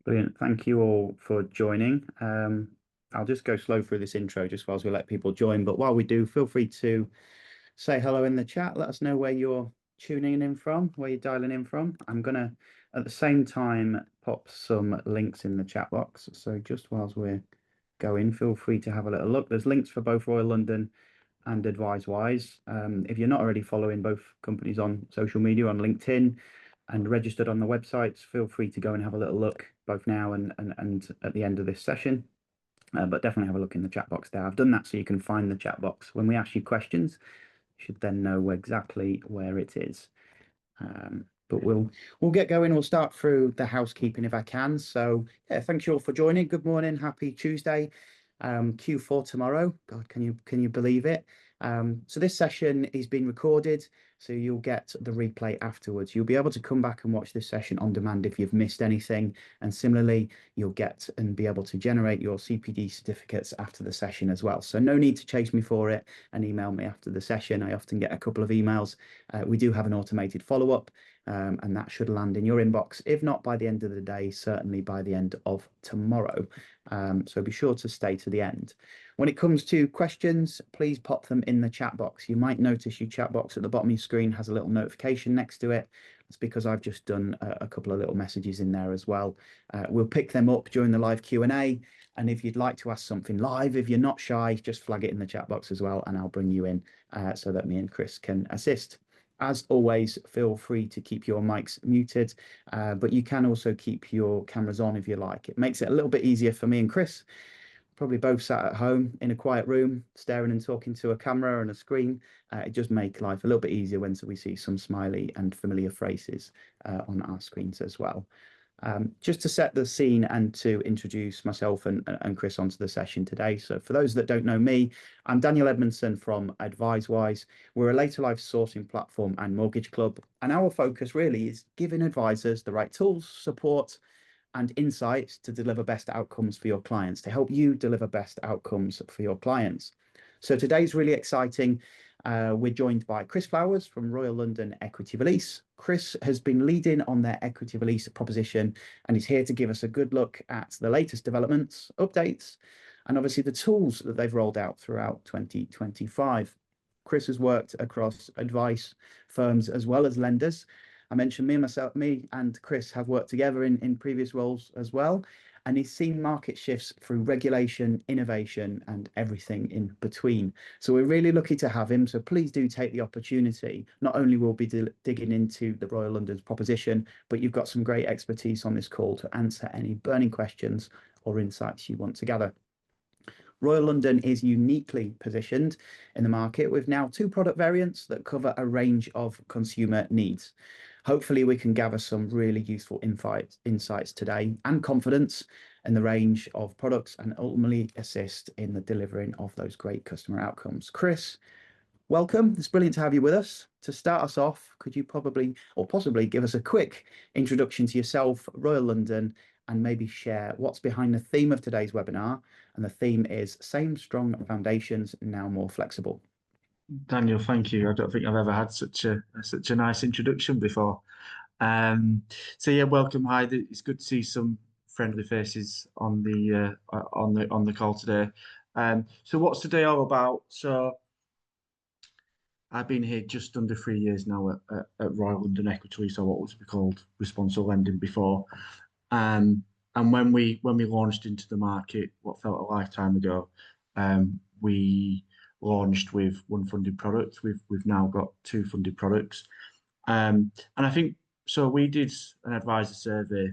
Brilliant. Thank you all for joining. I'll just go slow through this intro just whilst we let people join. But while we do, feel free to say hello in the chat. Let us know where you're tuning in from, where you're dialing in from. I'm going to, at the same time, pop some links in the chat box. So just whilst we're going, feel free to have a little look. There's links for both Royal London and AdviseWise. If you're not already following both companies on social media, on LinkedIn, and registered on the websites, feel free to go and have a little look both now and at the end of this session. But definitely have a look in the chat box there. I've done that so you can find the chat box. When we ask you questions, you should then know exactly where it is. But we'll get going. We'll start through the housekeeping if I can. So yeah, thanks you all for joining. Good morning, happy Tuesday. Q4 tomorrow. God, can you believe it? So this session is being recorded, so you'll get the replay afterwards. You'll be able to come back and watch this session on demand if you've missed anything. And similarly, you'll get and be able to generate your CPD certificates after the session as well. So no need to chase me for it and email me after the session. I often get a couple of emails. We do have an automated follow-up, and that should land in your inbox. If not by the end of the day, certainly by the end of tomorrow. So be sure to stay to the end. When it comes to questions, please pop them in the chat box. You might notice your chat box at the bottom of your screen has a little notification next to it. It's because I've just done a couple of little messages in there as well. We'll pick them up during the live Q&A. And if you'd like to ask something live, if you're not shy, just flag it in the chat box as well, and I'll bring you in so that me and Chris can assist. As always, feel free to keep your mics muted, but you can also keep your cameras on if you like. It makes it a little bit easier for me and Chris. Probably both sat at home in a quiet room, staring and talking to a camera and a screen. It just makes life a little bit easier when we see some smiley and familiar faces on our screens as well. Just to set the scene and to introduce myself and Chris onto the session today. So for those that don't know me, I'm Daniel Edmondson from AdviseWise. We're a later life sourcing platform and mortgage club. And our focus really is giving advisors the right tools, support, and insights to deliver best outcomes for your clients, to help you deliver best outcomes for your clients. So today's really exciting. We're joined by Chris Flowers from Royal London Equity Release. Chris has been leading on their equity release proposition and is here to give us a good look at the latest developments, updates, and obviously the tools that they've rolled out throughout 2025. Chris has worked across advice firms as well as lenders. I mentioned me and Chris have worked together in previous roles as well, and he's seen market shifts through regulation, innovation, and everything in between. So we're really lucky to have him. So please do take the opportunity. Not only will we be digging into the Royal London's proposition, but you've got some great expertise on this call to answer any burning questions or insights you want to gather. Royal London is uniquely positioned in the market with now 2 product variants that cover a range of consumer needs. Hopefully we can gather some really useful insights today and confidence in the range of products and ultimately assist in the delivering of those great customer outcomes. Chris, welcome. It's brilliant to have you with us. To start us off, could you possibly give us a quick introduction to yourself, Royal London, and maybe share what's behind the theme of today's webinar? And the theme is Same Strong Foundations, Now More Flexible. Daniel, thank you. I don't think I've ever had such a nice introduction before. So yeah, welcome. Hi, it's good to see some friendly faces on the call today. So what's today all about? So I've been here just under 3 years now at Royal London Equity, so what was called responsible lending before. And when we launched into the market, what felt a lifetime ago, we launched with 1 funded product. We've now got 2 funded products, and I think so. We did an advisor survey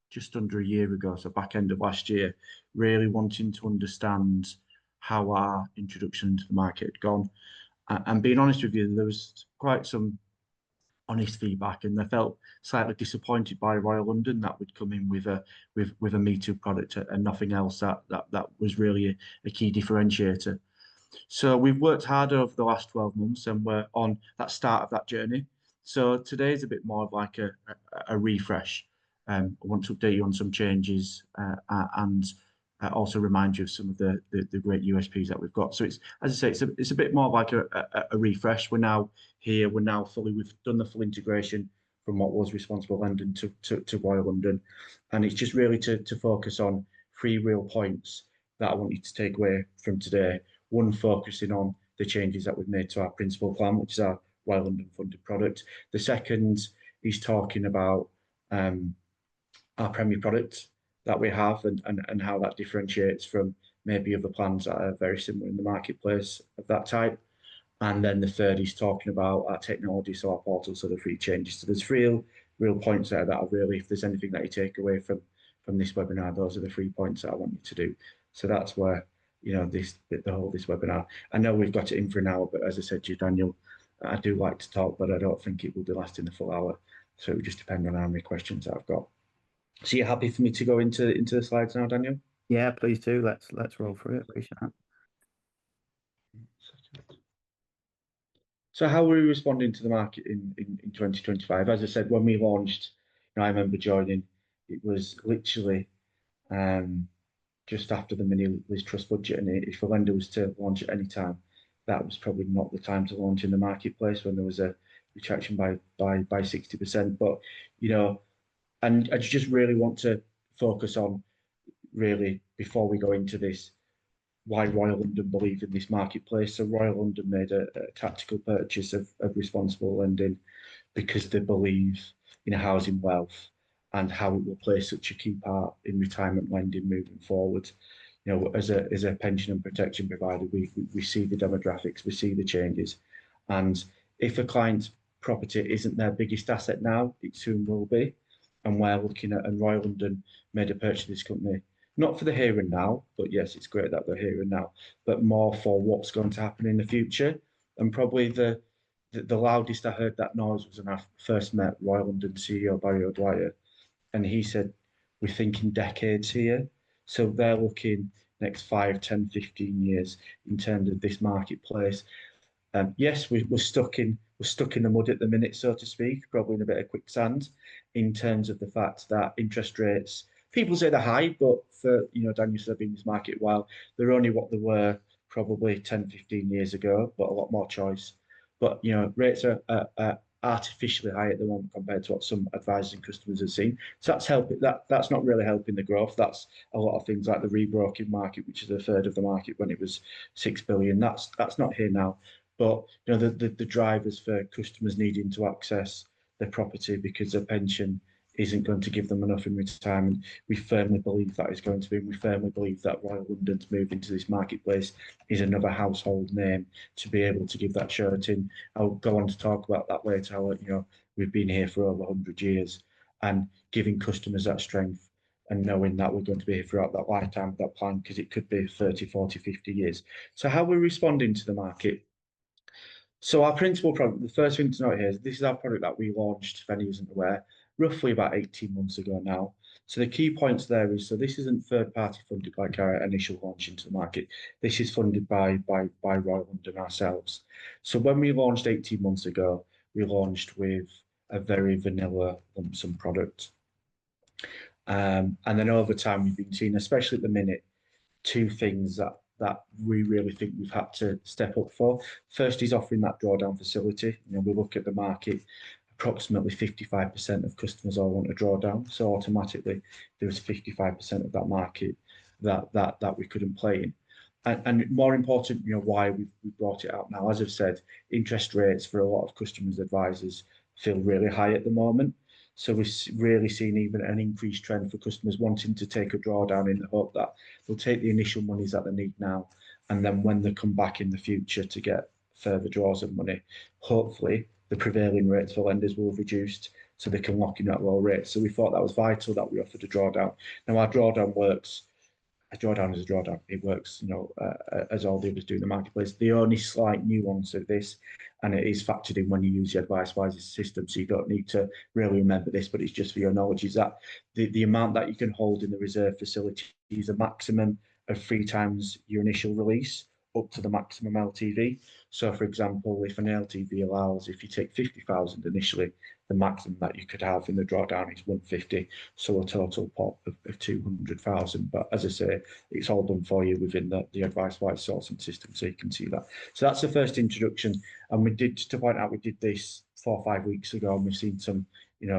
just under a year ago, so back end of last year, really wanting to understand how our introduction into the market had gone. And being honest with you, there was quite some honest feedback, and they felt slightly disappointed by Royal London that would come in with a Me Too product and nothing else that was really a key differentiator. So we've worked hard over the last 12 months, and we're on that start of that journey. So today is a bit more of like a refresh. I want to update you on some changes and also remind you of some of the great USPs that we've got. So it's, as I say, it's a bit more like a refresh. We're now here. We've done the full integration from what was responsible lending to Royal London. And it's just really to focus on three real points that I want you to take away from today. One, focusing on the changes that we've made to our principal plan, which is our Royal London funded product. The second is talking about our Premier product that we have and how that differentiates from maybe other plans that are very similar in the marketplace of that type. And then the third is talking about our technology, so our portal, so the three changes. So there's three real points there that are really, if there's anything that you take away from this webinar, those are the 3 points that I want you to do. So that's where, you know, this webinar. I know we've got it in for an hour, but as I said to you, Daniel, I do like to talk, but I don't think it will be lasting the full hour. So it would just depend on how many questions that I've got. So you're happy for me to go into the slides now, Daniel? Yeah, please do. Let's roll through it. Appreciate that. So how were we responding to the market in 2025? As I said, when we launched, you know, I remember joining, it was literally just after the mini Liz Trust budget, and if a lender was to launch at any time, that was probably not the time to launch in the marketplace when there was a retraction by 60%. But, you know, and I just really want to focus on, really, before we go into this, why Royal London believe in this marketplace. So Royal London made a tactical purchase of responsible lending because they believe in housing wealth and how it will play such a key part in retirement lending moving forward. You know, as a pension and protection provider, we see the demographics, we see the changes, and if a client's property isn't their biggest asset now, it soon will be. And we're looking at, and Royal London made a purchase of this company, not for the here and now, but yes, it's great that they're here and now, but more for what's going to happen in the future. And probably the loudest I heard that noise was when I first met Royal London CEO Barry O'Dwyer, and he said, we're thinking decades here. So they're looking next 5, 10, 15 years in terms of this marketplace. Yes, we're stuck in the mud at the minute, so to speak, probably in a bit of quicksand, in terms of the fact that interest rates, people say they're high, but for, you know, Daniel said, been in this market a while, they're only what they were probably 10, 15 years ago, but a lot more choice. But, you know, rates are artificially high at the moment compared to what some advisors and customers have seen. So that's helping. That's not really helping the growth. That's a lot of things like the rebroking market, which is a third of the market when it was 6 billion. That's not here now. But, you know, the drivers for customers needing to access their property because their pension isn't going to give them enough in retirement. We firmly believe that is going to be. We firmly believe that Royal London's move into this marketplace is another household name to be able to give that surety. I'll go on to talk about that later. How, you know, we've been here for over 100 years, and giving customers that strength and knowing that we're going to be here throughout that lifetime of that plan, because it could be 30, 40, 50 years. So how we're responding to the market. So our principal product, the first thing to note here is this is our product that we launched, if any isn't aware, roughly about 18 months ago now. So the key points there is, so this isn't third-party funded like our initial launch into the market. This is funded by Royal London ourselves. So when we launched 18 months ago, we launched with a very vanilla lump sum product. And then over time, we've been seeing, especially at the minute, two things that we really think we've had to step up for. First is offering that drawdown facility. You know, we look at the market, approximately 55% of customers all want a drawdown. So automatically there was 55% of that market that we couldn't play in. And more important, you know, why we brought it out now. As I've said, interest rates for a lot of customers' advisors feel really high at the moment. So we've really seen even an increased trend for customers wanting to take a drawdown in the hope that they'll take the initial monies that they need now, and then when they come back in the future to get further draws of money, hopefully the prevailing rates for lenders will have reduced so they can lock in at low rates. So we thought that was vital that we offered a drawdown. Now our drawdown works. A drawdown is a drawdown. It works, you know, as all the others do in the marketplace. The only slight nuance of this, and it is factored in when you use the AdviceWise system, so you don't need to really remember this, but it's just for your knowledge, is that the amount that you can hold in the reserve facility is a maximum of 3 times your initial release up to the maximum LTV. So, for example, if an LTV allows, if you take 50,000 initially, the maximum that you could have in the drawdown is 150, so a total pot of 200,000. But as I say, it's all done for you within the AdviceWise sourcing system, so you can see that. So that's the first introduction, and we did, just to point out, we did this 4 or 5 weeks ago, and we've seen some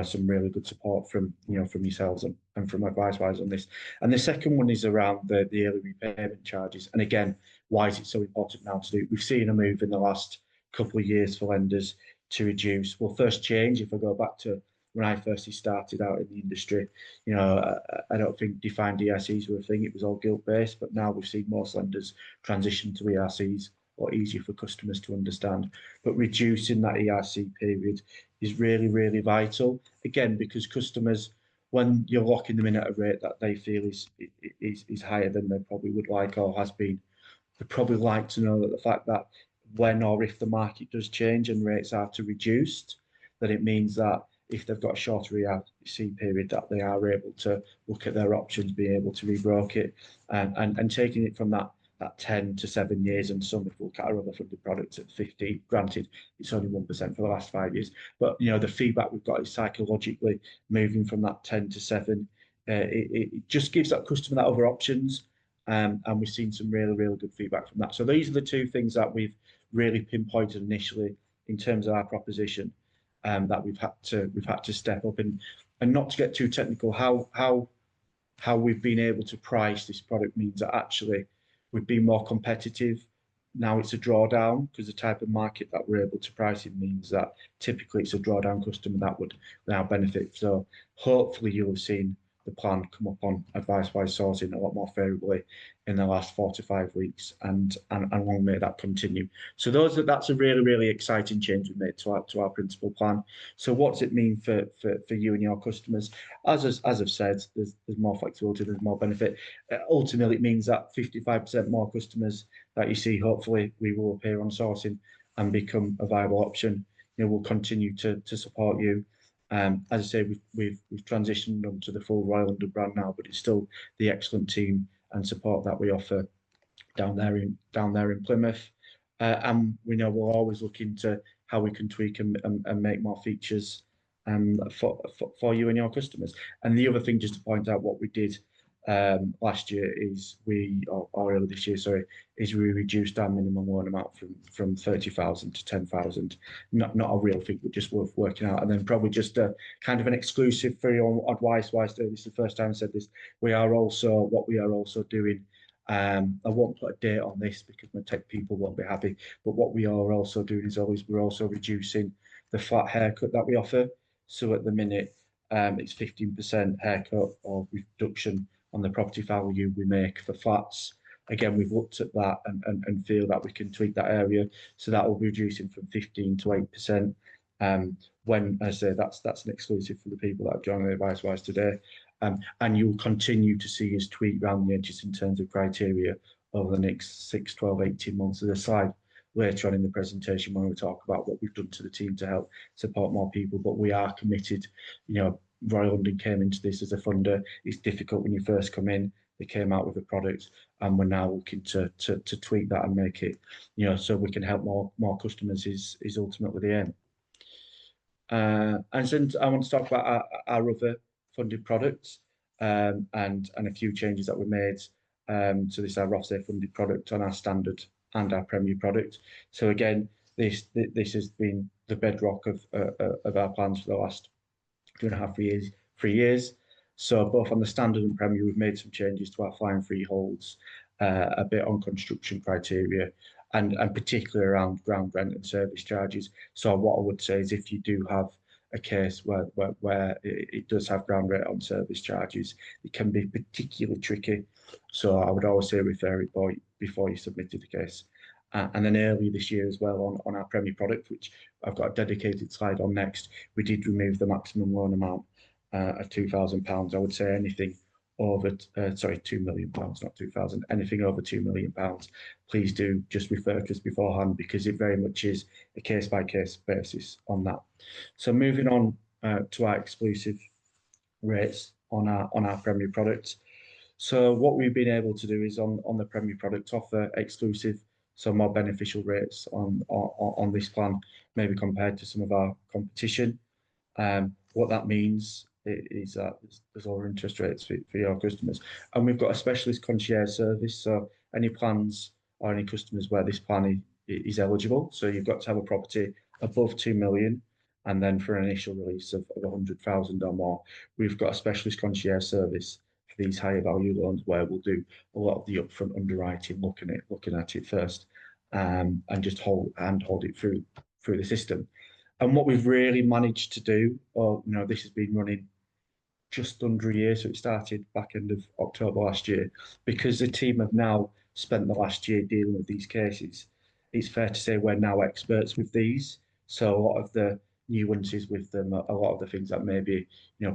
some really good support from from yourselves and from AdviceWise on this. And the second one is around the early repayment charges. And again, why is it so important now to do? We've seen a move in the last couple of years for lenders to reduce. Well, first change, if I go back to when I first started out in the industry, I don't think defined ERCs were a thing. It was all guilt based, but now we've seen most lenders transition to ERCs, or easier for customers to understand. But reducing that ERC period is really, really vital. Again, because customers, when you're locking them in at a rate that they feel is higher than they probably would like or has been, they probably like to know that the fact that when or if the market does change and rates are to reduce, that it means that if they've got a shorter ERC period, that they are able to look at their options, be able to rebroke it, and taking it from that 10 to 7 years, and some, if we look at our other funded products at 50, granted, it's only 1% for the last 5 years. But, the feedback we've got is psychologically moving from that 10 to 7. It just gives that customer that other options. And we've seen some really, really good feedback from that. So these are the two things that we've really pinpointed initially in terms of our proposition, that we've had to step up, and not to get too technical. How we've been able to price this product means that actually we've been more competitive. Now it's a drawdown, because the type of market that we're able to price it means that typically it's a drawdown customer that would now benefit. So hopefully you'll have seen the plan come up on AdviceWise sourcing a lot more favourably in the last 4 to 5 weeks, and long may that continue. So that's a really, really exciting change we've made to our principal plan. So what does it mean for you and your customers? As I've said, there's more flexibility, there's more benefit. Ultimately, it means that 55% more customers that you see, hopefully, we will appear on sourcing and become a viable option. We'll continue to support you. As I say, we've transitioned onto the full Royal London brand now, but it's still the excellent team and support that we offer down there in Plymouth. And we know we'll always look into how we can tweak and make more features for you and your customers. And the other thing, just to point out what we did last year, is or earlier this year, sorry, is we reduced our minimum loan amount from 30,000 to 10,000. Not a real thing, but just worth working out. And then probably just a kind of an exclusive for your AdviceWise. This is the first time I said this. What we are also doing. I won't put a date on this because my tech people won't be happy. But what we are also doing is we're also reducing the flat haircut that we offer. So at the minute, it's 15% haircut or reduction on the property value we make for flats. Again, we've looked at that and feel that we can tweak that area. So that will be reducing from 15 to 8%. When I say that's an exclusive for the people that have joined the AdviceWise today. And you'll continue to see us tweak around the edges in terms of criteria over the next 6, 12, 18 months. There's a slide later on in the presentation when we talk about what we've done to the team to help support more people. But we are committed. Royal London came into this as a funder. It's difficult when you first come in. They came out with a product, and we're now looking to tweak that and make it, so we can help more customers is ultimately the aim. And since I want to talk about our other funded products, and a few changes that were made to this, our Rothsay funded product on our standard and our Premier product. So again, this has been the bedrock of our plans for the last 2.5 3 years. So both on the standard and Premier, we've made some changes to our flying freeholds, a bit on construction criteria, and particularly around ground rent and service charges. So what I would say is, if you do have a case where it does have ground rent on service charges, it can be particularly tricky. So I would always say refer it before you submitted the case. And then earlier this year as well, on our Premier product, which I've got a dedicated slide on next, we did remove the maximum loan amount of £2,000. I would say anything over, £2 million, not 2,000, anything over £2 million, please do just refer to us beforehand, because it very much is a case-by-case basis on that. So moving on to our exclusive rates on our Premier products. So what we've been able to do is on the Premier product offer exclusive, so more beneficial rates on this plan, maybe compared to some of our competition. What that means is that there's lower interest rates for your customers. And we've got a specialist concierge service, so any plans or any customers where this plan is eligible. So you've got to have a property above 2 million, And then for an initial release of 100,000 or more, we've got a specialist concierge service for these higher value loans where we'll do a lot of the upfront underwriting, looking at it first, and just hold it through the system. And what we've really managed to do, or this has been running just under a year, so it started back end of October last year, because the team have now spent the last year dealing with these cases. It's fair to say we're now experts with these. So a lot of the nuances with them, a lot of the things that maybe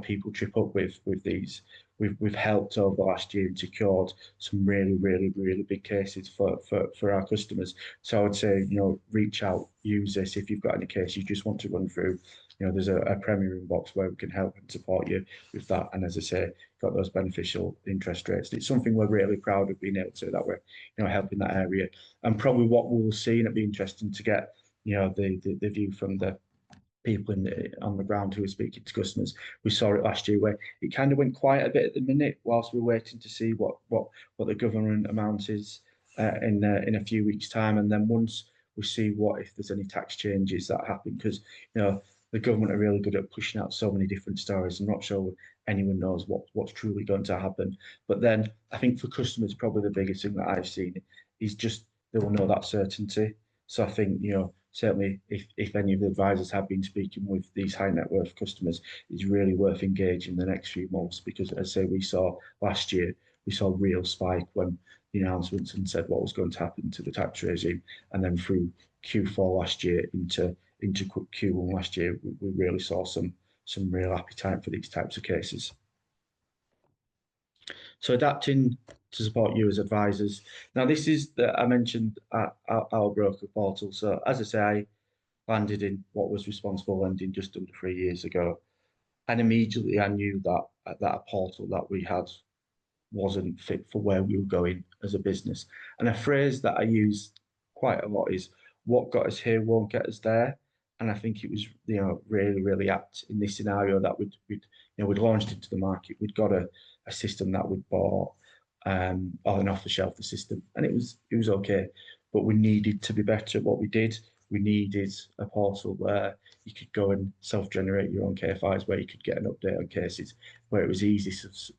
people trip up with these, we've helped over the last year and secured some really big cases for our customers. So I would say reach out, use this if you've got any case you just want to run through. There's a Premier inbox where we can help and support you with that. And as I say, got those beneficial interest rates. It's something we're really proud of being able to, that we're helping that area. And probably what we'll see, and it'd be interesting to get the view from the people on the ground who are speaking to customers. We saw it last year where it kind of went quiet a bit at the minute whilst we're waiting to see what the government amount is in a few weeks' time, and then once we see if there's any tax changes that happen, because the government are really good at pushing out so many different stories. I'm not sure anyone knows what's truly going to happen. But then I think for customers, probably the biggest thing that I've seen is just they will know that certainty. So I think, certainly if any of the advisors have been speaking with these high net worth customers, it's really worth engaging the next few months, because as I say, we saw last year, we saw a real spike when the announcements and said what was going to happen to the tax regime. And then through Q4 last year into Q1 last year, we really saw some real appetite for these types of cases. So adapting to support you as advisors. Now, this is that I mentioned our broker portal. So as I say, I landed in what was responsible lending just under 3 years ago. And immediately I knew that a portal that we had wasn't fit for where we were going as a business. And a phrase that I use quite a lot is, what got us here won't get us there. And I think it was, really apt in this scenario that we'd launched into the market. We'd got a system that we'd bought, or an off-the-shelf system, and it was okay. But we needed to be better at what we did. We needed a portal where you could go and self-generate your own KFIs, where you could get an update on cases, where it was easy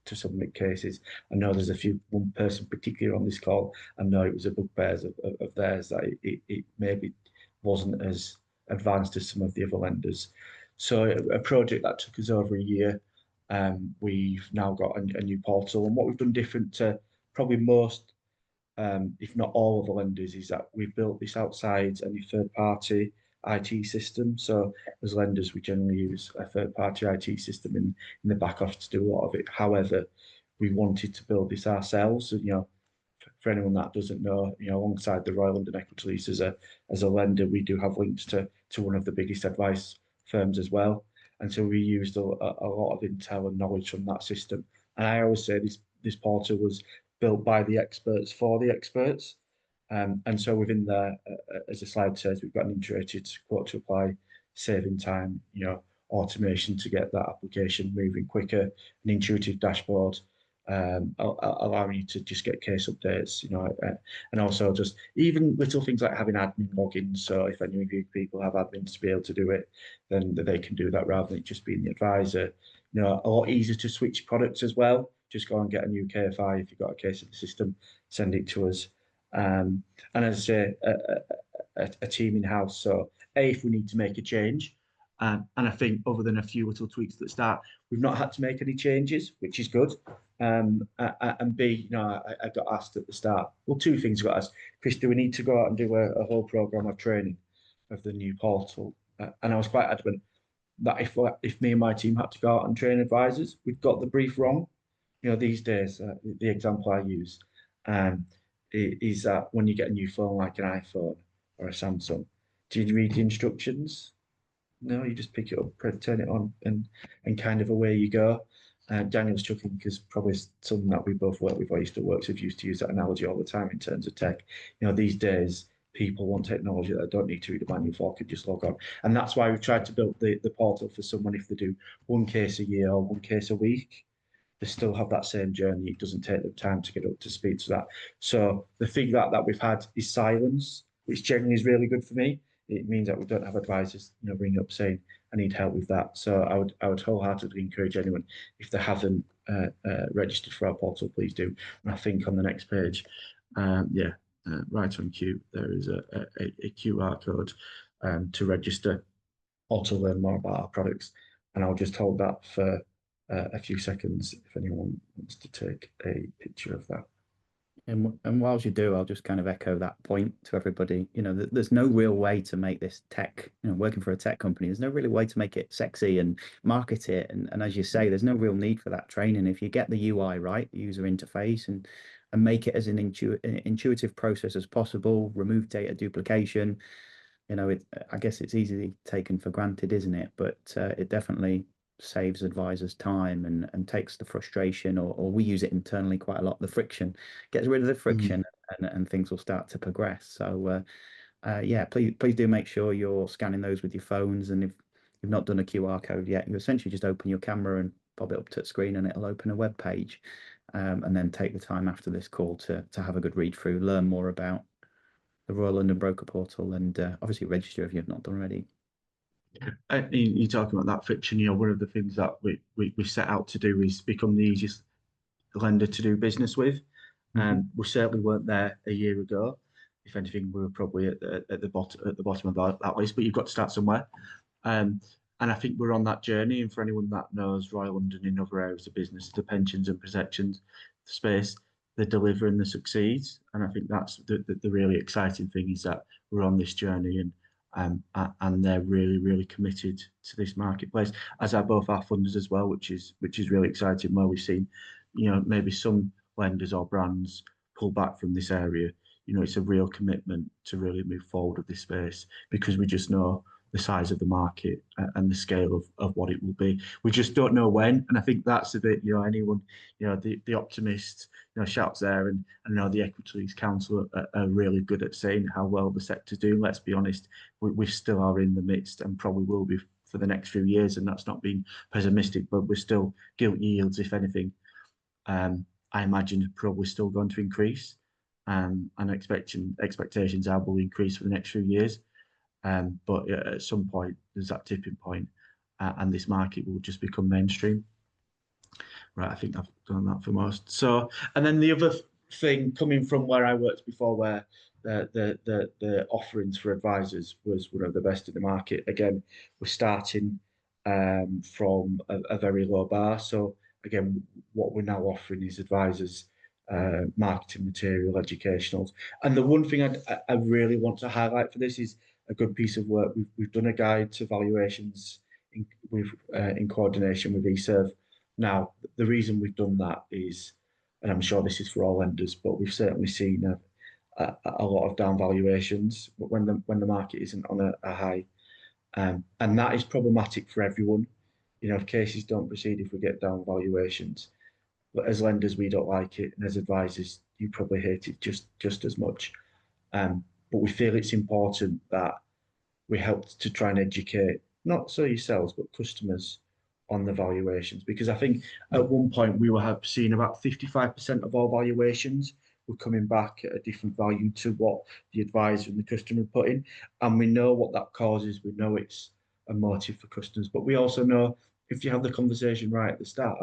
to submit cases. I know there's one person particularly on this call, I know it was a bugbear of theirs that it maybe wasn't as advanced as some of the other lenders. So a project that took us over a year. We've now got a new portal, and what we've done different to probably most, if not all of the lenders, is that we've built this outside any third-party IT system. So as lenders, we generally use a third-party IT system in the back office to do a lot of it. However, we wanted to build this ourselves. So, for anyone that doesn't know, alongside the Royal London Equity Lease as a lender, we do have links to one of the biggest advice firms as well. And so we used a lot of intel and knowledge from that system. And I always say this portal was built by the experts for the experts. And so within there, as the slide says, we've got an integrated quote to apply, saving time, automation to get that application moving quicker, an intuitive dashboard, allowing you to just get case updates, and also just even little things like having admin logins. So if any of you people have admins to be able to do it, then they can do that rather than just being the advisor. A lot easier to switch products as well. Just go and get a new KFI if you've got a case in the system, send it to us. And as I say, a team in house. So if we need to make a change, and I think other than a few little tweaks at the start, we've not had to make any changes, which is good. And B, I got asked at the start. Well, two things got asked. Chris, do we need to go out and do a whole program of training of the new portal? And I was quite adamant that if me and my team had to go out and train advisors, we've got the brief wrong. These days, the example I use is that when you get a new phone like an iPhone or a Samsung, do you read the instructions? No, you just pick it up, turn it on, and kind of away you go. Daniel's chuckling because probably something that we both work with, I used to work with, used to use that analogy all the time in terms of tech. These days, people want technology that don't need to read a manual for, could just log on. And that's why we've tried to build the portal for someone if they do one case a year or one case a week, they still have that same journey. It doesn't take them time to get up to speed to that. So the thing that we've had is silence, which generally is really good for me. It means that we don't have advisors, ringing up saying, I need help with that. So I would wholeheartedly encourage anyone, if they haven't registered for our portal, please do. And I think on the next page, yeah, right on cue, there is a QR code to register or to learn more about our products. And I'll just hold that for a few seconds if anyone wants to take a picture of that. And whilst you do, I'll just kind of echo that point to everybody. There's no real way to make this tech, working for a tech company, there's no really way to make it sexy and market it. And as you say, there's no real need for that training. If you get the UI right, the user interface, and make it as an intuitive process as possible, remove data duplication, I guess it's easily taken for granted, isn't it? But it definitely saves advisors time and takes the frustration, or we use it internally quite a lot, the friction, gets rid of the friction, and things will start to progress. So yeah, please do make sure you're scanning those with your phones. And if you've not done a QR code yet, you essentially just open your camera and pop it up to the screen, and it'll open a web page. And then take the time after this call to have a good read through, learn more about the Royal London Broker Portal, and obviously register if you've not done already. You're talking about that friction. One of the things that we set out to do is become the easiest lender to do business with. We certainly weren't there a year ago. If anything, we were probably at the bottom of that list. But you've got to start somewhere. And I think we're on that journey. And for anyone that knows Royal London in other areas of business, the pensions and protections space, they deliver and they succeed. And I think that's the really exciting thing, is that we're on this journey, and they're really, really committed to this marketplace, as are both our funders as well, which is really exciting. Where we've seen, maybe some lenders or brands pull back from this area, it's a real commitment to really move forward with this space, because we just know the size of the market and the scale of what it will be. We just don't know when. And I think that's the bit, anyone, the optimist, shouts there. And I know the Equities Council are really good at saying how well the sector's doing. Let's be honest, we still are in the midst, and probably will be for the next few years. And that's not being pessimistic, but we're still gilt yields, if anything, I imagine probably still going to increase. And expectations are will increase for the next few years. But at some point, there's that tipping point, and this market will just become mainstream. Right, I think I've done that for most. So, and then the other thing, coming from where I worked before, where the offerings for advisors was one of the best in the market. Again, we're starting from a very low bar. So again, what we're now offering is advisors marketing material, educationals. And the one thing I really want to highlight for this is a good piece of work. We've done a guide to valuations in coordination with eServe. Now, the reason we've done that is, and I'm sure this is for all lenders, but we've certainly seen a lot of down valuations when the market isn't on a high, and that is problematic for everyone. If cases don't proceed, if we get down valuations, but as lenders, we don't like it, and as advisors, you probably hate it just as much. But we feel it's important that we help to try and educate, not so yourselves, but customers on the valuations. Because I think at one point we were seeing about 55% of all valuations were coming back at a different value to what the advisor and the customer put in. And we know what that causes. We know it's a motive for customers, but we also know if you have the conversation right at the start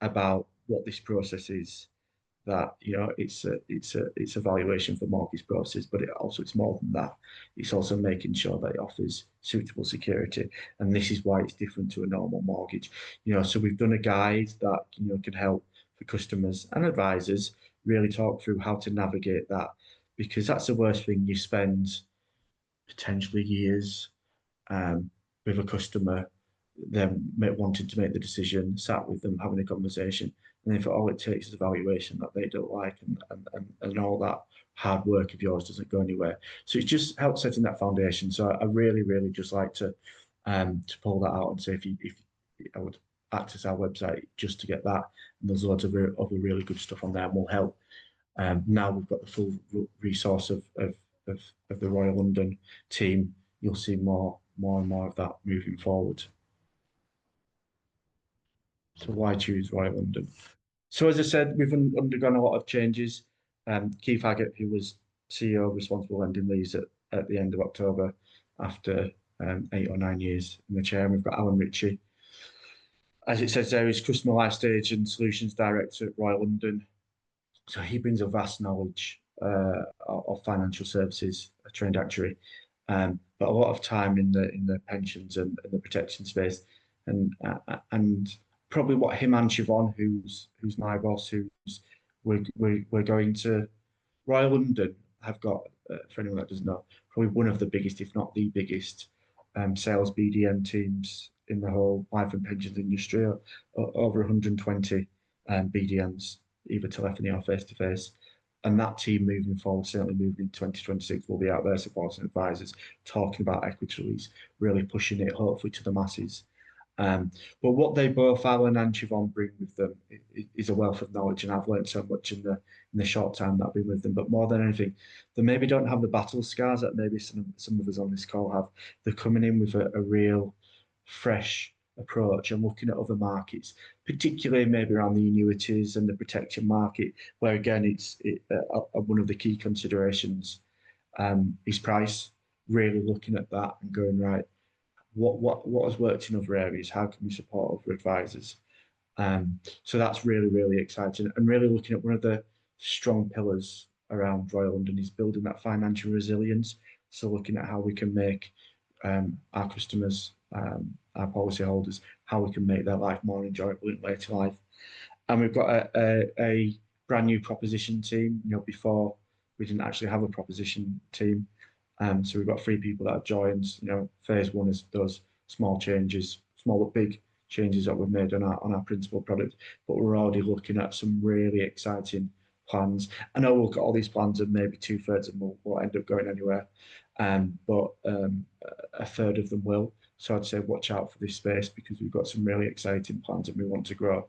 about what this process is, that it's a valuation for mortgage process, but it's more than that. It's also making sure that it offers suitable security, and this is why it's different to a normal mortgage. So we've done a guide that can help for customers and advisors really talk through how to navigate that, because that's the worst thing. You spend potentially years with a customer, them wanting to make the decision, sat with them, having a conversation, and if all it takes is a valuation that they don't like, and all that hard work of yours doesn't go anywhere. So it just helps setting that foundation. So I really, really just like to pull that out and say, if I would access our website just to get that, and there's lots of other really good stuff on there, and will help. Now we've got the full resource of the Royal London team. You'll see more and more of that moving forward. So why choose Royal London? So as I said, we've undergone a lot of changes. Keith Haggett, who was CEO of Responsible Lending, leaves at the end of October after 8 or 9 years in the chair. And we've got Alan Ritchie, as it says there, he's Customer Life Stage and Solutions Director at Royal London. So he brings a vast knowledge of financial services, a trained actuary, but a lot of time in the pensions and the protection space, and probably what him and Siobhan, who's my boss, who's we're going to Royal London, have got, for anyone that doesn't know, probably one of the biggest, if not the biggest, sales BDM teams in the whole life and pensions industry. Over 120 BDMs, either telephony or face to face. And that team moving forward, certainly moving in 2026, will be out there supporting advisors, talking about equity release, really pushing it, hopefully, to the masses. But what they both, Alan and Siobhan, bring with them is a wealth of knowledge, and I've learned so much in the short time that I've been with them. But more than anything, they maybe don't have the battle scars that maybe some of us on this call have. They're coming in with a real fresh approach and looking at other markets, particularly maybe around the annuities and the protection market, where again it's one of the key considerations is price. Really looking at that and going, right, what has worked in other areas? How can we support other advisors? So that's really exciting, and really looking at one of the strong pillars around Royal London is building that financial resilience. So looking at how we can make our customers, our policyholders, how we can make their life more enjoyable in later life. And we've got a brand new proposition team. Before we didn't actually have a proposition team. So we've got 3 people that have joined. Phase 1 is those small changes, small but big changes that we've made on our principal product. But we're already looking at some really exciting plans. I know we'll look at all these plans and maybe 2/3 of them will end up going anywhere, but a third of them will. So I'd say watch out for this space, because we've got some really exciting plans and we want to grow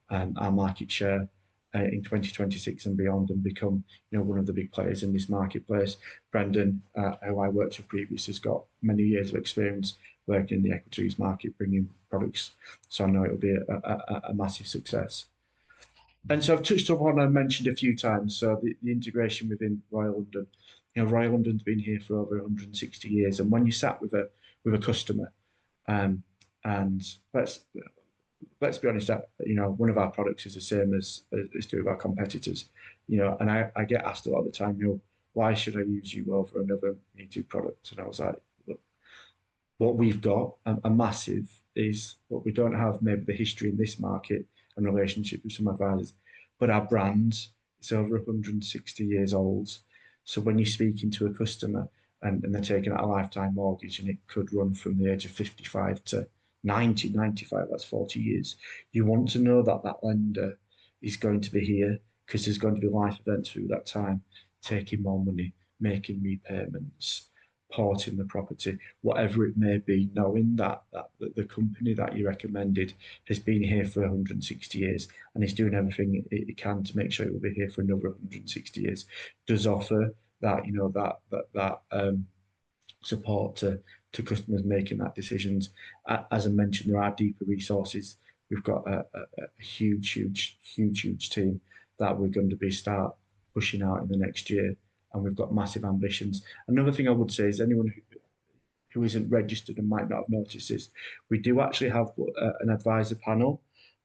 our market share in 2026 and beyond, and become one of the big players in this marketplace. Brendan, who I worked with previously, has got many years of experience working in the equities market, bringing products. So I know it'll be a massive success. And so I've touched on what I mentioned a few times. So the integration within Royal London. Royal London's been here for over 160 years, and when you sat with a customer, and let's be honest, that one of our products is the same as two of our competitors, and I get asked a lot of the time, why should I use you over another Me2 product? And I was like, look, what we've got a massive is what we don't have, maybe the history in this market and relationship with some advisors, but our brand is over 160 years old. So when you're speaking to a customer and they're taking out a lifetime mortgage, and it could run from the age of 55 to 90, 95, that's 40 years. You want to know that that lender is going to be here, because there's going to be life events through that time, taking more money, making repayments, porting the property, whatever it may be, knowing that the company that you recommended has been here for 160 years and is doing everything it can to make sure it will be here for another 160 years, does offer that, support to customers making that decisions. As I mentioned, there are deeper resources. We've got a huge team that we're going to start pushing out in the next year, and we've got massive ambitions. Another thing I would say is, anyone who isn't registered and might not have noticed this, we do actually have an advisor panel,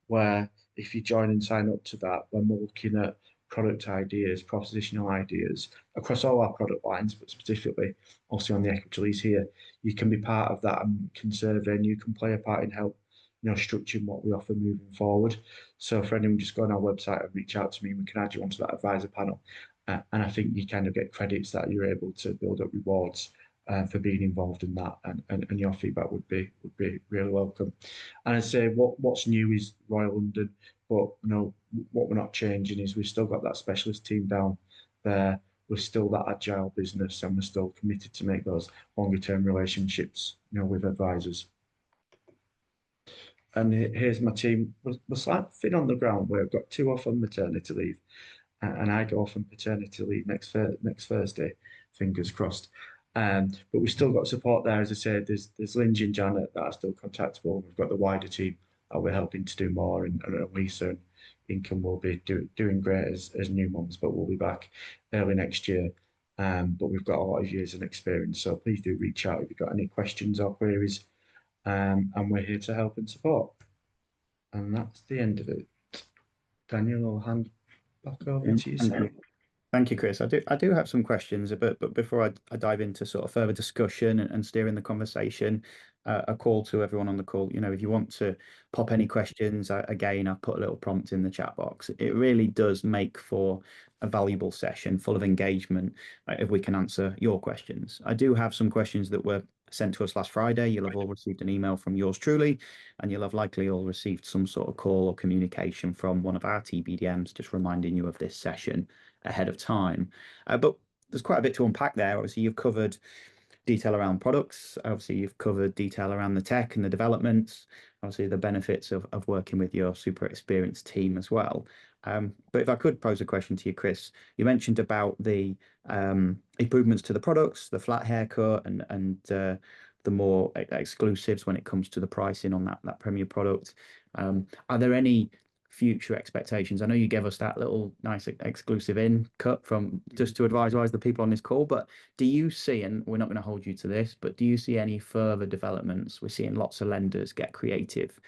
where if you join and sign up to that, when we're looking at product ideas, propositional ideas across all our product lines, but specifically also on the equity release here, you can be part of that and can survey, and you can play a part in help structuring what we offer moving forward. So for anyone, just go on our website and reach out to me, and we can add you onto that advisor panel. And I think you kind of get credits that you're able to build up rewards for being involved in that, and your feedback would be really welcome. And I'd say what's new is Royal London, but what we're not changing is we've still got that specialist team down there. We're still that agile business, and we're still committed to make those longer term relationships, with advisors. And here's my team. We're slightly thin on the ground, where I've got 2 off on maternity leave, and I go off on paternity leave next Thursday, fingers crossed. But we've still got support there. As I said, there's Lindsay and Janet that are still contactable. We've got the wider team that we're helping to do more, and Lisa and Income will be doing great as new mums, but we'll be back early next year. but we've got a lot of years and experience. So please do reach out if you've got any questions or queries, and we're here to help and support. And that's the end of it. Daniel, I'll hand back over to Thank yourself. you. Thank you, Chris. I do have some questions, but before I dive into sort of further discussion and steering the conversation, a call to everyone on the call. If you want to pop any questions, again, I've put a little prompt in the chat box. It really does make for a valuable session full of engagement if we can answer your questions. I do have some questions that were sent to us last Friday. You'll have all received an email from yours truly, and you'll have likely all received some sort of call or communication from one of our TBDMs just reminding you of this session ahead of time. But there's quite a bit to unpack there. Obviously, you've covered detail around products. Obviously, you've covered detail around the tech and the developments. Obviously, the benefits of working with your super experienced team as well. But if I could pose a question to you, Chris, you mentioned about the improvements to the products, the flat haircut, and the more exclusives when it comes to the pricing on that premier product. Are there any future expectations? I know you gave us that little nice exclusive in cut from just to advise the people on this call, but do you see, and we're not going to hold you to this, but do you see any further developments? We're seeing lots of lenders get creative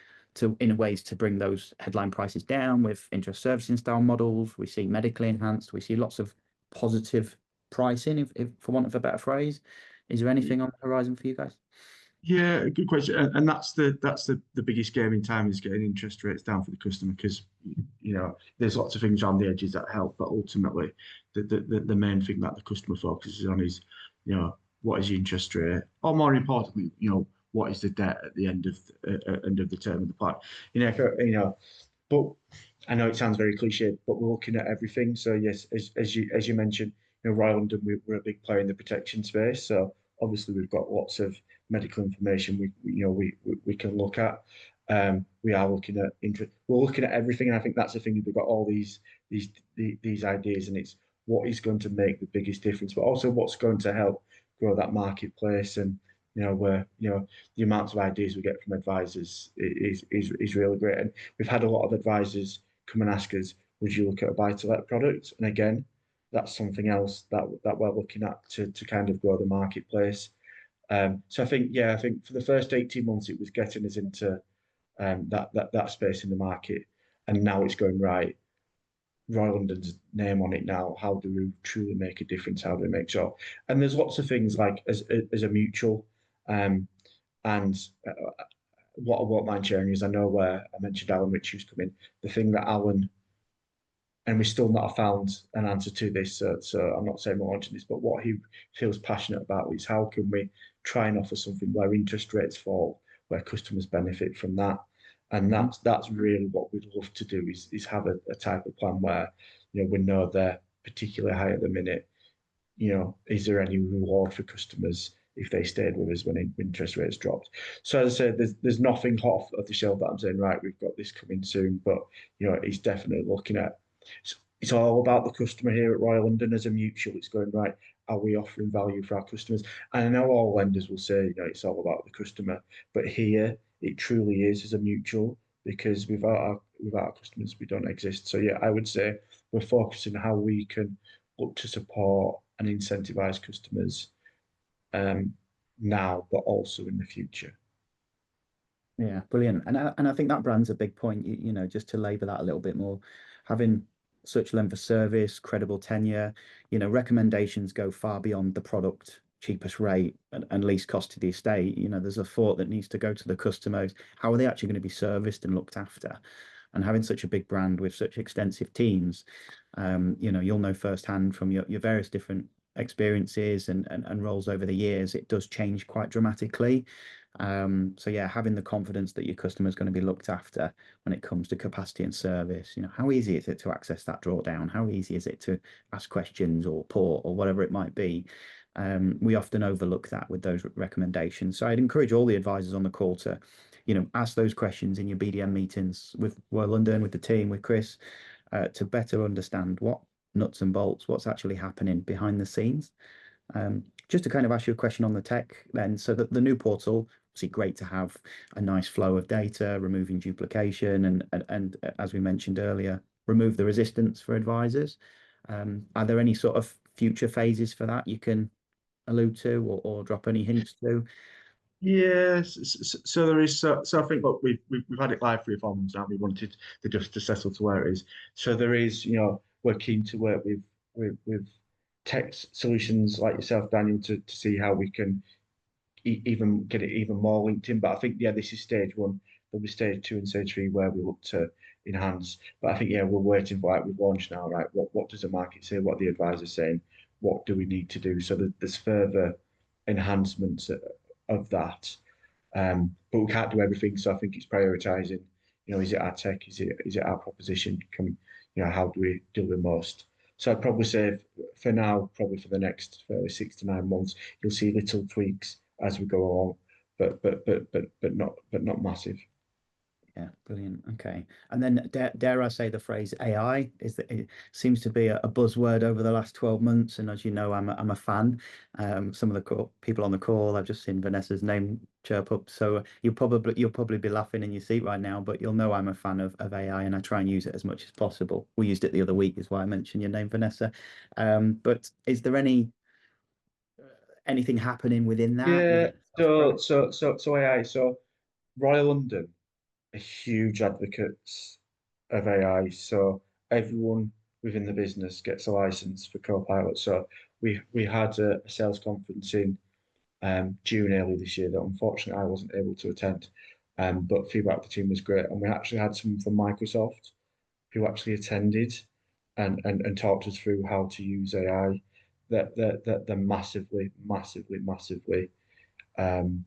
in ways to bring those headline prices down with interest servicing style models. We see medically enhanced. We see lots of positive pricing, if for want of a better phrase. Is there anything on the horizon for you guys? Yeah, good question. And that's the biggest game in time, is getting interest rates down for the customer, because there's lots of things around the edges that help, but ultimately the main thing that the customer focuses on is, what is the interest rate, or more importantly, what is the debt at the end of the term of the plan. But I know it sounds very cliche, but we're looking at everything. So yes, as you mentioned, Royal London, we're a big player in the protection space. So obviously we've got lots of medical information we can look at. We are looking at we're looking at everything, and I think that's the thing. We've got all these ideas, and it's what is going to make the biggest difference, but also what's going to help grow that marketplace. And where the amounts of ideas we get from advisors is really great. And we've had a lot of advisors come and ask us, would you look at a buy-to-let product? And again, that's something else that we're looking at to kind of grow the marketplace. So I think for the first 18 months, it was getting us into that space in the market, and now it's going right. Royal London's name on it now. How do we truly make a difference? How do we make sure? And there's lots of things like as a mutual, and what I won't mind sharing is, I know where I mentioned Alan Ritchie's coming. The thing that Alan, and we still not found an answer to this, so I'm not saying we're launching this, but what he feels passionate about is how can we try and offer something where interest rates fall, where customers benefit from that. And that's really what we'd love to do, is have a type of plan where we know they're particularly high at the minute. Is there any reward for customers if they stayed with us when interest rates dropped? So as I said, there's nothing hot off the shelf that I'm saying, right, we've got this coming soon, but it's definitely looking at. It's all about the customer here at Royal London as a mutual. It's going, right, are we offering value for our customers? And I know all lenders will say, it's all about the customer, but here it truly is as a mutual, because without our customers, we don't exist. So yeah, I would say we're focusing on how we can look to support and incentivize customers now, but also in the future. Yeah, brilliant. And I think that brand's a big point, just to labour that a little bit more, having such length of service, credible tenure, recommendations go far beyond the product, cheapest rate and least cost to the estate. There's a thought that needs to go to the customers. How are they actually going to be serviced and looked after? And having such a big brand with such extensive teams, you'll know firsthand from your various different experiences and roles over the years, it does change quite dramatically. So yeah, having the confidence that your customer is going to be looked after when it comes to capacity and service. How easy is it to access that drawdown? How easy is it to ask questions or port or whatever it might be? We often overlook that with those recommendations. So I'd encourage all the advisors on the call to, ask those questions in your BDM meetings with Royal London, with the team, with Chris, to better understand what nuts and bolts, what's actually happening behind the scenes. Just to kind of ask you a question on the tech then, so that the new portal, obviously great to have a nice flow of data, removing duplication and as we mentioned earlier, remove the resistance for advisors. Are there any sort of future phases for that you can allude to or drop any hints to? Yes, so there is. So I think, look, we've had it live 3 or 4 months now. We wanted the dust to settle to where it is. So there is, we're keen to work with tech solutions like yourself, Daniel, to see how we can even get it even more linked in. But I think, yeah, this is stage one. There'll be stage two and stage three where we look to enhance. But I think, yeah, we're waiting for, like, we've launched now, right? What does the market say? What are the advisors saying? What do we need to do? So there's further enhancements of that. But we can't do everything. So I think it's prioritizing, is it our tech? Is it our proposition? How do we deliver most? So I'd probably say for now, probably for the next 6 to 9 months, you'll see little tweaks as we go along, but not massive. Yeah, brilliant. Okay. And then dare I say the phrase AI is that it seems to be a buzzword over the last 12 months. And as you know, I'm a fan. Some of the people on the call, I've just seen Vanessa's name chirp up. So you'll probably be laughing in your seat right now, but you'll know I'm a fan of AI and I try and use it as much as possible. We used it the other week, is why I mentioned your name, Vanessa. But is there anything happening within that, Yeah. within So self-drive? AI. So Royal London are huge advocates of AI. So everyone within the business gets a license for Copilot. So we had a sales conference in June early this year that unfortunately I wasn't able to attend. But feedback from the team was great. And we actually had someone from Microsoft who actually attended and talked us through how to use AI. That they're massively, massively, massively um,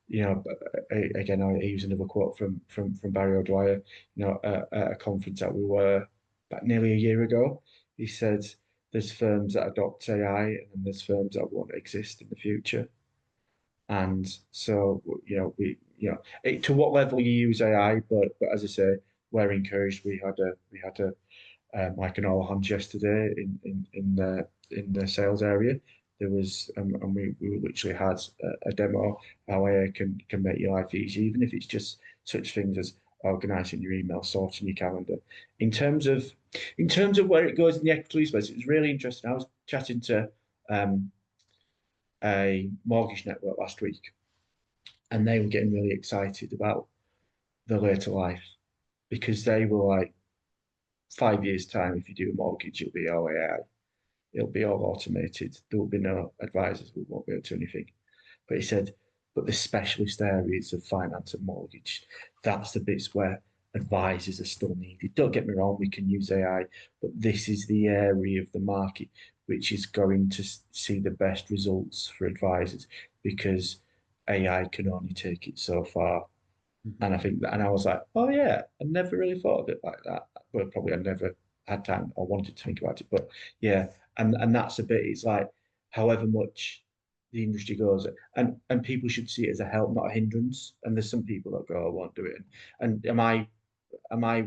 again, I use another quote from Barry O'Dwyer. At a conference that we were back nearly a year ago, he said, "There's firms that adopt AI, and then there's firms that won't exist in the future." And so, to what level you use AI, but as I say, we're encouraged. We had a like an all hands yesterday in the sales area. There was and we literally had a demo how AI can make your life easy, even if it's just such things as organizing your email, sorting your calendar. In terms of where it goes in the equity space, it was really interesting. I was chatting to um, a mortgage network last week, and they were getting really excited about the later life because they were like, 5 years time, if you do a mortgage, it'll be all AI. It'll be all automated. There will be no advisors who won't be able to do anything. But he said, but the specialist areas of finance and mortgage, that's the bits where advisors are still needed. Don't get me wrong, we can use AI, but this is the area of the market which is going to see the best results for advisors because AI can only take it so far. And I think that, and I was like, oh yeah, I never really thought of it like that. Well, probably I never had time or wanted to think about it. But yeah, and that's a bit. It's like, however much the industry goes, and people should see it as a help, not a hindrance. And there's some people that go, I won't do it. And am I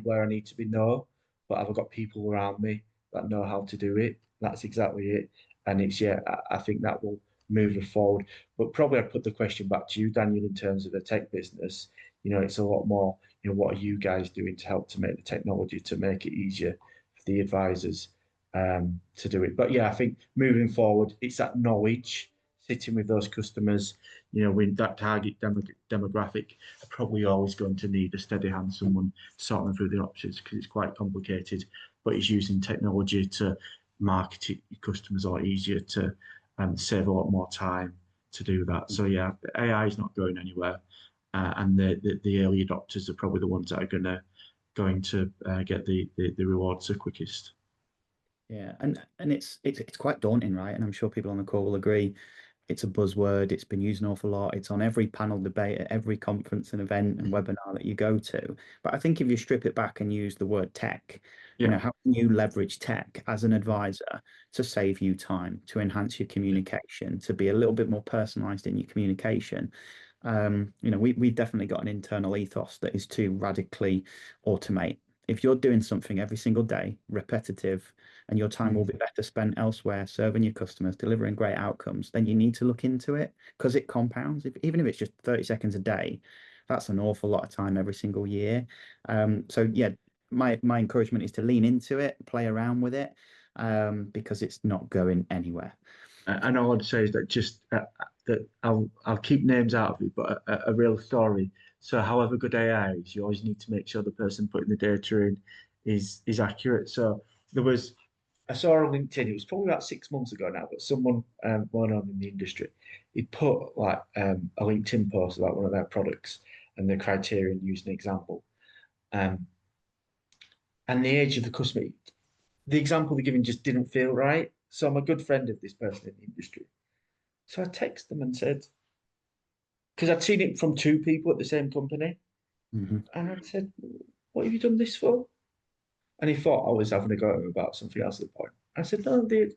where I need to be? No, but have I got people around me that know how to do it? That's exactly it. And it's, yeah, I think that will move it forward. But probably I'd put the question back to you, Daniel, in terms of the tech business. It's a lot more, what are you guys doing to help to make the technology to make it easier for the advisors to do it? But yeah, I think moving forward, it's that knowledge, sitting with those customers, with that target demographic, are probably always going to need a steady hand, someone sorting through the options because it's quite complicated. But it's using technology to market it your customers a lot easier to save a lot more time to do that. So yeah, AI is not going anywhere, and the early adopters are probably the ones that are going to get the rewards the quickest. Yeah, and it's quite daunting, right? And I'm sure people on the call will agree. It's a buzzword. It's been used an awful lot. It's on every panel debate at every conference and event and webinar that you go to. But I think if you strip it back and use the word tech, Yeah. how can you leverage tech as an advisor to save you time, to enhance your communication, to be a little bit more personalized in your communication? We've definitely got an internal ethos that is to radically automate. If you're doing something every single day, repetitive, and your time will be better spent elsewhere, serving your customers, delivering great outcomes, then you need to look into it because it compounds. Even if it's just 30 seconds a day, that's an awful lot of time every single year. So yeah, my encouragement is to lean into it, play around with it. because it's not going anywhere. And all I'd say is that just that I'll keep names out of it, but a real story. So however good AI is, you always need to make sure the person putting the data in is accurate. So I saw on LinkedIn, it was probably about 6 months ago now, but someone well known in the industry, he put like a LinkedIn post about one of their products and the criteria and used an example. Um, and the age of the customer, the example they're giving just didn't feel right. So I'm a good friend of this person in the industry. So I texted them and said, because I'd seen it from two people at the same company, Mhm. and I said, "What have you done this for?" And he thought I was having a go at him about something else at the point. I said, "No, I did."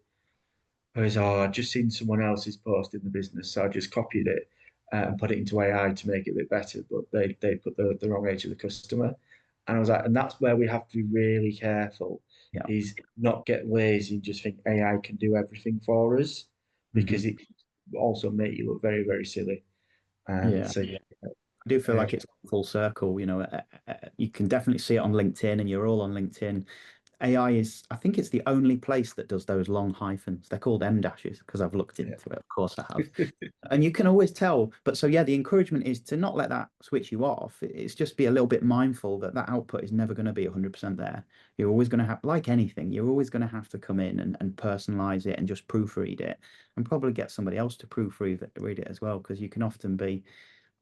I was, "Oh, I'd just seen someone else's post in the business, so I just copied it and put it into AI to make it a bit better, but they put the wrong age of the customer." And I was like, and that's where we have to be really careful, Yeah. is not get lazy and just think AI can do everything for us, because Mhm. it also make you look very, very silly. Yeah. So yeah, I do feel yeah, like it's full circle. You can definitely see it on LinkedIn, and you're all on LinkedIn. AI is, I think it's the only place that does those long hyphens. They're called M dashes because I've looked into it. Of course I have. And you can always tell. But so, yeah, the encouragement is to not let that switch you off. It's just be a little bit mindful that that output is never going to be 100% there. You're always going to have, like anything, you're always going to have to come in and personalize it and just proofread it and probably get somebody else to read it as well, because you can often be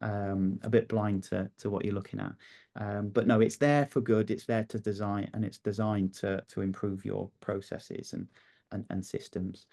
a bit blind to what you're looking at. But no, it's there for good. It's there to design, and it's designed to improve your processes and systems.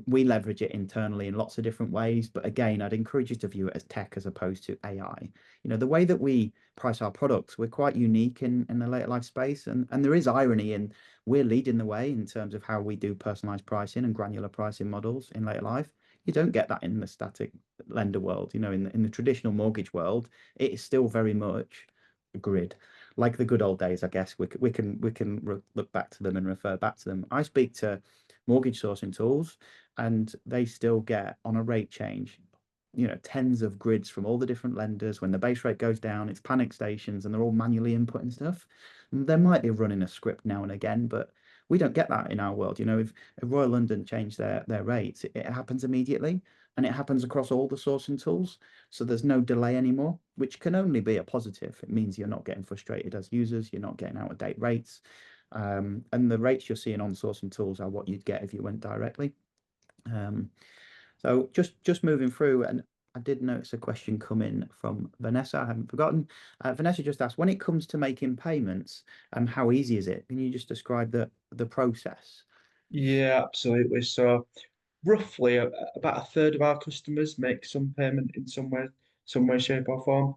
We leverage it internally in lots of different ways, but again, I'd encourage you to view it as tech as opposed to AI. The way that we price our products, we're quite unique in the later life space, and there is irony in we're leading the way in terms of how we do personalized pricing and granular pricing models in later life. You don't get that in the static lender world. In the traditional mortgage world, it is still very much a grid, like the good old days. I guess we can look back to them and refer back to them. I speak to mortgage sourcing tools, and they still get on a rate change. Tens of grids from all the different lenders. When the base rate goes down, it's panic stations, and they're all manually inputting stuff. And they might be running a script now and again, but we don't get that in our world. If Royal London change their rates, it happens immediately, and it happens across all the sourcing tools. So there's no delay anymore, which can only be a positive. It means you're not getting frustrated as users, you're not getting out of date rates. And the rates you're seeing on sourcing tools are what you'd get if you went directly. So just moving through, and I did notice a question come in from Vanessa. I haven't forgotten. Vanessa just asked, when it comes to making payments, how easy is it? Can you just describe the process? yeah, absolutely. So roughly about a third of our customers make some payment in some way, shape, or form.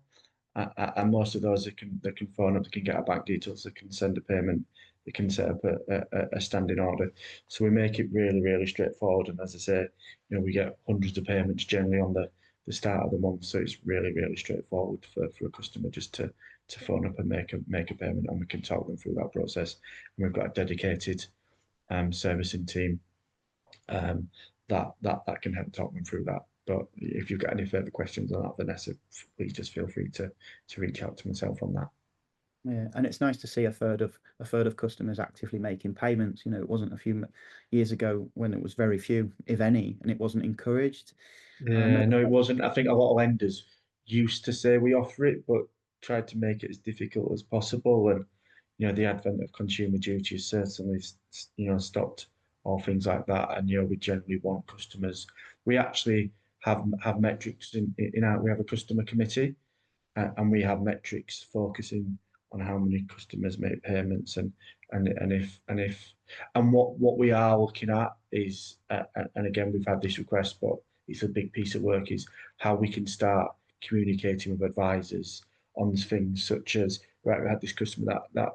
And most of those they can phone up, they can get our bank details, they can send a payment, they can set up a standing order. So we make it really, really straightforward. And as I say, we get hundreds of payments generally on the start of the month. So it's really, really straightforward for a customer just to phone up and make a payment, and we can talk them through that process. And we've got a dedicated servicing team um, that can help talk them through that. But if you've got any further questions on that, Vanessa, please just feel free to reach out to myself on that. Yeah, and it's nice to see a third of customers actively making payments. It wasn't a few years ago when it was very few, if any, and it wasn't encouraged. Um, Yeah, no, it wasn't. I think a lot of lenders used to say we offer it, but tried to make it as difficult as possible. And the advent of consumer duty has certainly stopped all things like that. And we generally want customers. We actually have metrics in our. We have a customer committee, and we have metrics focusing on how many customers make payments, and what we are looking at is, and again we've had this request, but it's a big piece of work, is how we can start communicating with advisors on things such as, right, we had this customer that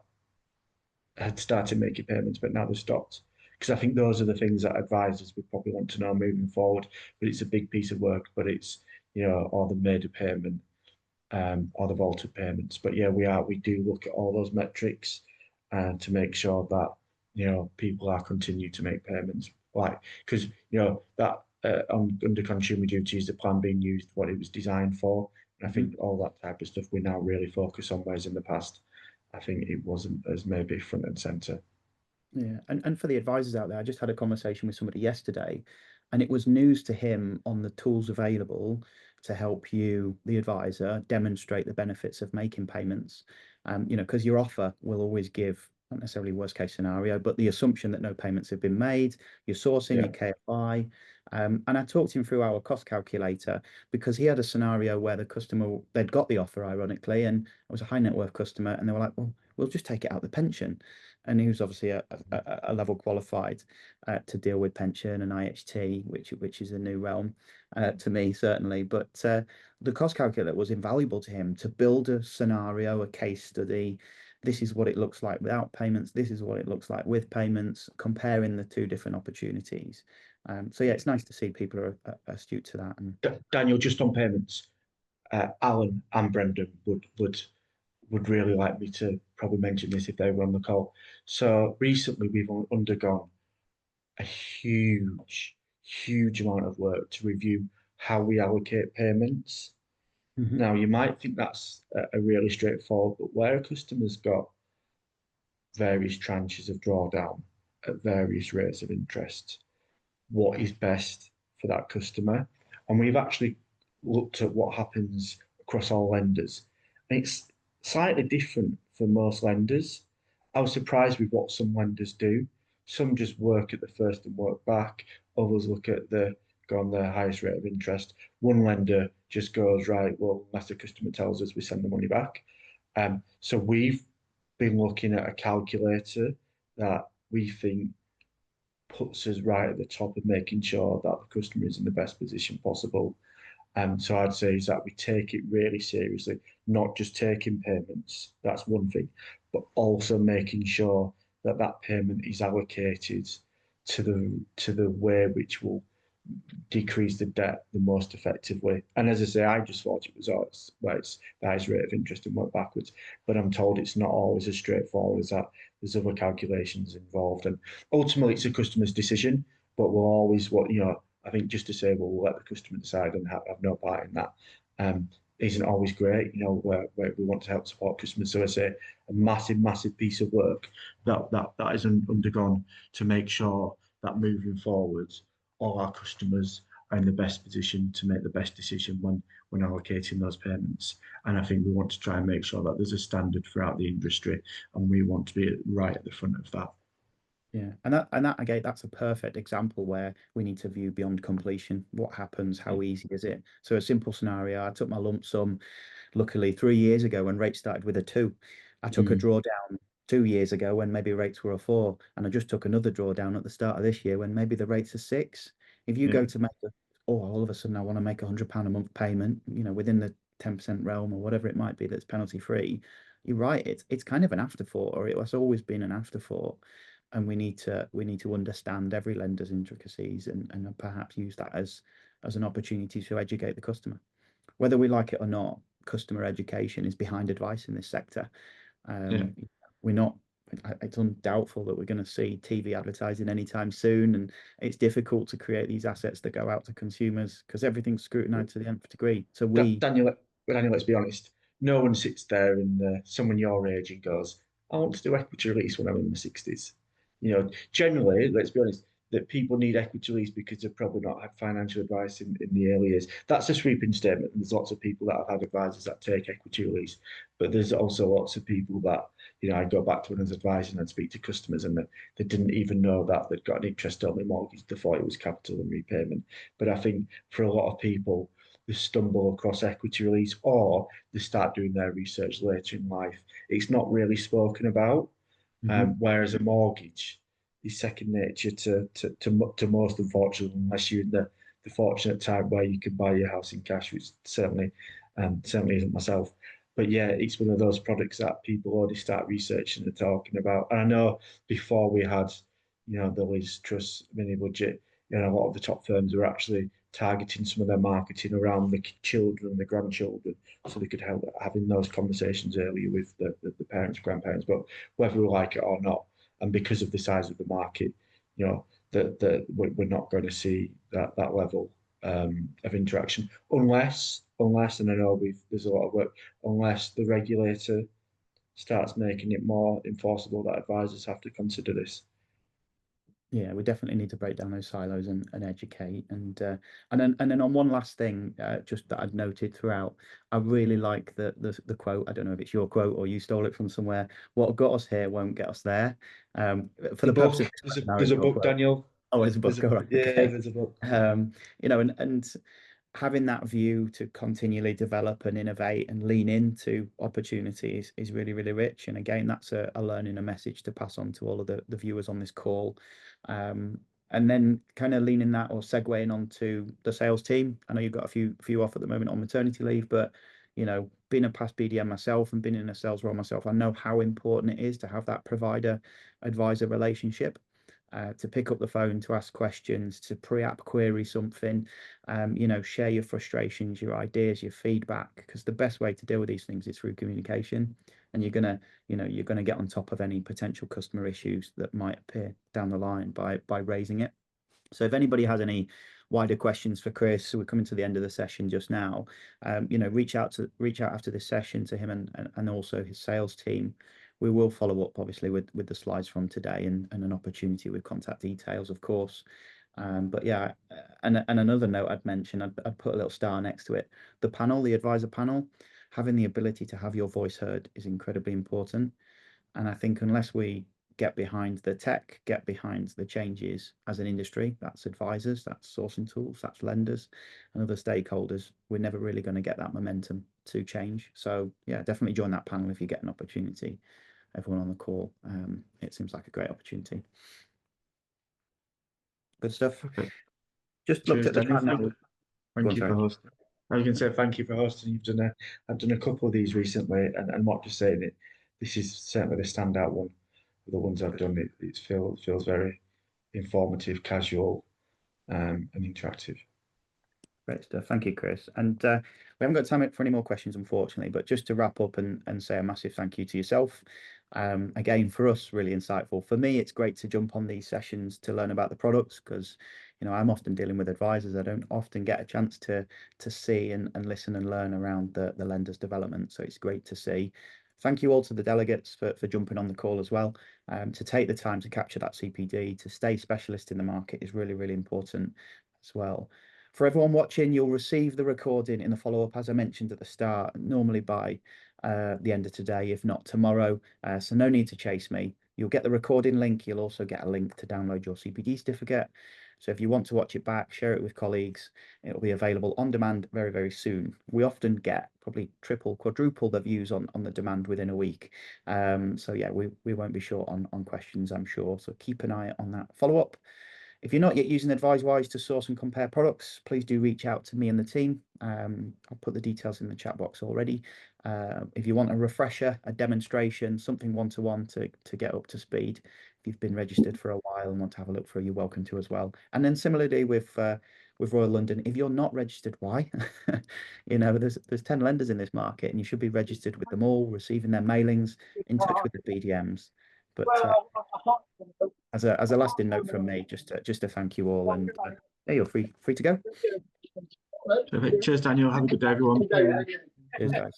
had started making payments but now they've stopped, because I think those are the things that advisors would probably want to know moving forward. But it's a big piece of work, but it's, or the made a payment, or the vaulted payments. But yeah, we do look at all those metrics and to make sure that people are continue to make payments, like, because that under consumer duty is the plan being used what it was designed for. And I think all that type of stuff we now really focus on, whereas in the past I think it wasn't as maybe front and center. Yeah, and for the advisors out there, I just had a conversation with somebody yesterday, and it was news to him on the tools available to help you, the advisor, demonstrate the benefits of making payments. Because your offer will always give, not necessarily worst case scenario, but the assumption that no payments have been made, your sourcing, Yeah, your KFI. And I talked him through our cost calculator because he had a scenario where the customer, they'd got the offer, ironically, and it was a high net worth customer, and they were like, well, we'll just take it out of the pension, and he was obviously a level qualified to deal with pension and IHT, which is a new realm to me certainly. But the cost calculator was invaluable to him to build a scenario, a case study. This is what it looks like without payments. This is what it looks like with payments, comparing the two different opportunities. So yeah, it's nice to see people are astute to that. And Daniel, just on payments, Alan and Brendan would really like me to probably mention this if they were on the call. So recently we've undergone a huge amount of work to review how we allocate payments. Mhm. Now, you might think that's a really straightforward, but where a customer's got various tranches of drawdown at various rates of interest, what is best for that customer? And we've actually looked at what happens across all lenders. And it's slightly different for most lenders. I was surprised with what some lenders do. Some just work at the first and work back. Others look at the go on the highest rate of interest. One lender just goes, right, well, unless the customer tells us, we send the money back. So we've been looking at a calculator that we think puts us right at the top of making sure that the customer is in the best position possible. So I'd say is that we take it really seriously, not just taking payments. That's one thing, but also making sure that that payment is allocated to the way which will decrease the debt the most effectively. And as I say, I just thought it was the highest rate of interest and work backwards. But I'm told it's not always as straightforward as that. There's other calculations involved, and ultimately it's a customer's decision. But we'll always, I think just to say, well, we'll let the customer decide and have no part in that. Um, isn't always great, where we want to help support customers. So I say a massive piece of work that is undergone to make sure that moving forward all our customers are in the best position to make the best decision when allocating those payments. And I think we want to try and make sure that there's a standard throughout the industry, and we want to be right at the front of that. Yeah, and that again, that's a perfect example where we need to view beyond completion. What happens? Yeah, How easy is it? So a simple scenario, I took my lump sum, luckily 3 years ago when rates started with a two. I took a mm, drawdown 2 years ago when maybe rates were a four, and I just took another drawdown at the start of this year when maybe the rates are six. If you yeah, go to make all of a sudden I want to make £100 a month payment, within the 10% realm or whatever it might be that's penalty free, you're right. It's kind of an afterthought, or it has always been an afterthought, and we need to understand every lender's intricacies and perhaps use that as an opportunity to educate the customer. Whether we like it or not, customer education is behind advice in this sector. yeah. Um, we're not. It's undoubtful that we're going to see TV advertising anytime soon, and it's difficult to create these assets that go out to consumers because everything's scrutinized to the nth degree. So Daniel, let's be honest. No one sits there and someone your age and goes, "I want to do equity release when I'm in my 60s." Generally, let's be honest, that people need equity release because they've probably not had financial advice in the early years. That's a sweeping statement. There's lots of people that have had advisors that take equity release, but there's also lots of people that, I go back to when I was advising and speak to customers and they didn't even know that they'd got an interest only mortgage. They thought it was capital and repayment. But I think for a lot of people, they stumble across equity release or they start doing their research later in life. It's not really spoken about. Mhm. Whereas a mortgage is second nature to most, unfortunately, unless you're in the fortunate type where you can buy your house in cash, which certainly isn't myself. But yeah, it's one of those products that people already start researching and talking about. And I know before we had, the Liz Truss mini budget, a lot of the top firms were actually targeting some of their marketing around the children and the grandchildren, so they could help having those conversations earlier with the parents, grandparents. But whether we like it or not, and because of the size of the market, that we're not going to see that level of interaction unless, and I know there's a lot of work, unless the regulator starts making it more enforceable that advisors have to consider this. Yeah, we definitely need to break down those silos and educate. And then on one last thing, just that I'd noted throughout, I really like the quote. I don't know if it's your quote or you stole it from somewhere. What got us here won't get us there. For The the purpose book, of this webinar, there's it's a your book, quote. Daniel. Oh, it's a book. All right. Yeah, Okay. there's a book. And having that view to continually develop and innovate and lean into opportunities is really, really rich. And again, that's a learning, a message to pass on to all of the viewers on this call. And then kind of leaning that or segueing onto the sales team. I know you've got a few off at the moment on maternity leave, but being a past BDM myself and being in a sales role myself, I know how important it is to have that provider advisor relationship. To pick up the phone, to ask questions, to pre-app query something, share your frustrations, your ideas, your feedback, because the best way to deal with these things is through communication. And you're gonna get on top of any potential customer issues that might appear down the line by raising it. So if anybody has any wider questions for Chris, so we're coming to the end of the session just now, reach out after this session to him and also his sales team. We will follow up obviously with the slides from today and an opportunity with contact details, of course. But yeah, and another note I'd mention, I'd put a little star next to it. The panel, the advisor panel, having the ability to have your voice heard is incredibly important. And I think unless we get behind the tech, get behind the changes as an industry, that's advisors, that's sourcing tools, that's lenders and other stakeholders, we're never really going to get that momentum to change. So yeah, definitely join that panel if you get an opportunity. Everyone on the call, it seems like a great opportunity. Good stuff. Okay. Just looked Cheers, at the Daniel. time now. Thank you for hosting. I was going to say thank you for hosting. I've done a couple of these recently, and what you're saying, this is certainly the standout one. The ones I've done, it feels very informative, casual, and interactive. Great stuff. Thank you, Chris. And we haven't got time for any more questions, unfortunately, but just to wrap up and say a massive thank you to yourself. Again, for us, really insightful. For me, it's great to jump on these sessions to learn about the products because, I'm often dealing with advisors. I don't often get a chance to see and listen and learn around the lender's development. So it's great to see. Thank you all to the delegates for jumping on the call as well. To take the time to capture that CPD, to stay specialist in the market is really, really important as well. For everyone watching, you'll receive the recording in the follow-up, as I mentioned at the start, normally by the end of today, if not tomorrow. So no need to chase me. You'll get the recording link. You'll also get a link to download your CPD certificate. So if you want to watch it back, share it with colleagues. It'll be available on demand very, very soon. We often get probably triple, quadruple the views on the demand within a week. So yeah, we won't be short on questions, I'm sure. So keep an eye on that follow-up. If you're not yet using AdviseWise to source and compare products, please do reach out to me and the team. I'll put the details in the chat box already. If you want a refresher, a demonstration, something one-to-one to get up to speed, if you've been registered for a while and want to have a look through, you're welcome to as well. And then similarly with Royal London, if you're not registered, why? There's 10 lenders in this market and you should be registered with them all, receiving their mailings, in touch with the BDMs. But as a lasting note from me, just to thank you all, and yeah, you're free to go. Perfect. Cheers, Daniel. Have a good day, everyone. Cheers, guys.